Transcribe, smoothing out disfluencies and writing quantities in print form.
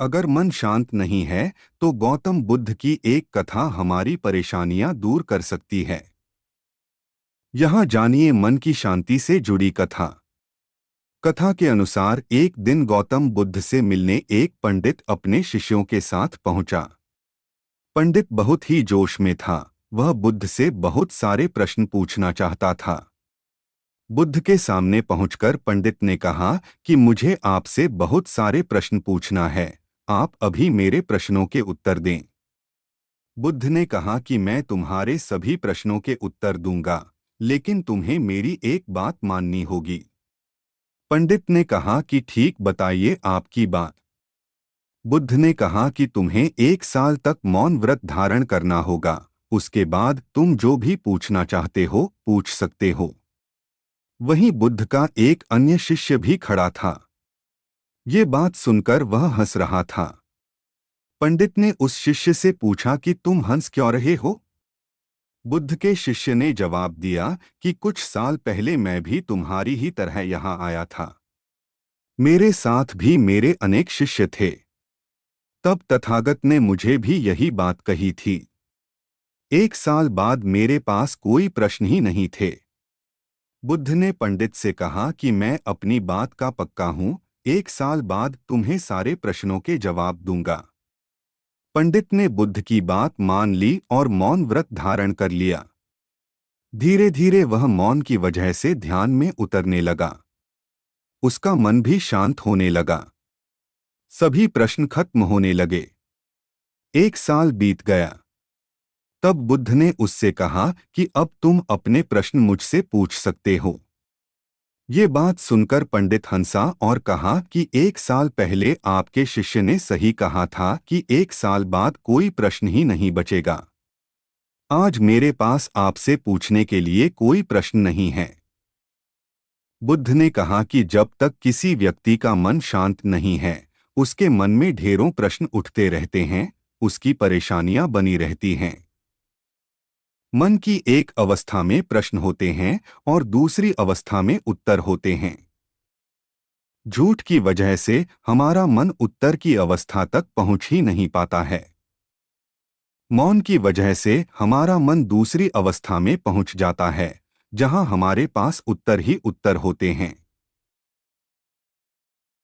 अगर मन शांत नहीं है तो गौतम बुद्ध की एक कथा हमारी परेशानियां दूर कर सकती है। यहाँ जानिए मन की शांति से जुड़ी कथा। कथा के अनुसार एक दिन गौतम बुद्ध से मिलने एक पंडित अपने शिष्यों के साथ पहुंचा। पंडित बहुत ही जोश में था। वह बुद्ध से बहुत सारे प्रश्न पूछना चाहता था। बुद्ध के सामने पहुंचकर पंडित ने कहा कि मुझे आपसे बहुत सारे प्रश्न पूछना है। आप अभी मेरे प्रश्नों के उत्तर दें। बुद्ध ने कहा कि मैं तुम्हारे सभी प्रश्नों के उत्तर दूंगा, लेकिन तुम्हें मेरी एक बात माननी होगी। पंडित ने कहा कि ठीक, बताइए आपकी बात। बुद्ध ने कहा कि तुम्हें 1 साल तक मौन व्रत धारण करना होगा। उसके बाद तुम जो भी पूछना चाहते हो पूछ सकते हो। वहीं बुद्ध का एक अन्य शिष्य भी खड़ा था। ये बात सुनकर वह हंस रहा था। पंडित ने उस शिष्य से पूछा कि तुम हंस क्यों रहे हो? बुद्ध के शिष्य ने जवाब दिया कि कुछ साल पहले मैं भी तुम्हारी ही तरह यहाँ आया था। मेरे साथ भी मेरे अनेक शिष्य थे। तब तथागत ने मुझे भी यही बात कही थी। 1 साल बाद मेरे पास कोई प्रश्न ही नहीं थे। बुद्ध ने पंडित से कहा कि मैं अपनी बात का पक्का हूँ। 1 साल बाद तुम्हें सारे प्रश्नों के जवाब दूंगा। पंडित ने बुद्ध की बात मान ली और मौन व्रत धारण कर लिया। धीरे धीरे वह मौन की वजह से ध्यान में उतरने लगा। उसका मन भी शांत होने लगा। सभी प्रश्न खत्म होने लगे। 1 साल बीत गया। तब बुद्ध ने उससे कहा कि अब तुम अपने प्रश्न मुझसे पूछ सकते हो। ये बात सुनकर पंडित हंसा और कहा कि 1 साल पहले आपके शिष्य ने सही कहा था कि 1 साल बाद कोई प्रश्न ही नहीं बचेगा। आज मेरे पास आपसे पूछने के लिए कोई प्रश्न नहीं है। बुद्ध ने कहा कि जब तक किसी व्यक्ति का मन शांत नहीं है, उसके मन में ढेरों प्रश्न उठते रहते हैं, उसकी परेशानियां बनी रहती हैं। मन की एक अवस्था में प्रश्न होते हैं और दूसरी अवस्था में उत्तर होते हैं। झूठ की वजह से हमारा मन उत्तर की अवस्था तक पहुंच ही नहीं पाता है। मौन की वजह से हमारा मन दूसरी अवस्था में पहुंच जाता है, जहां हमारे पास उत्तर ही उत्तर होते हैं।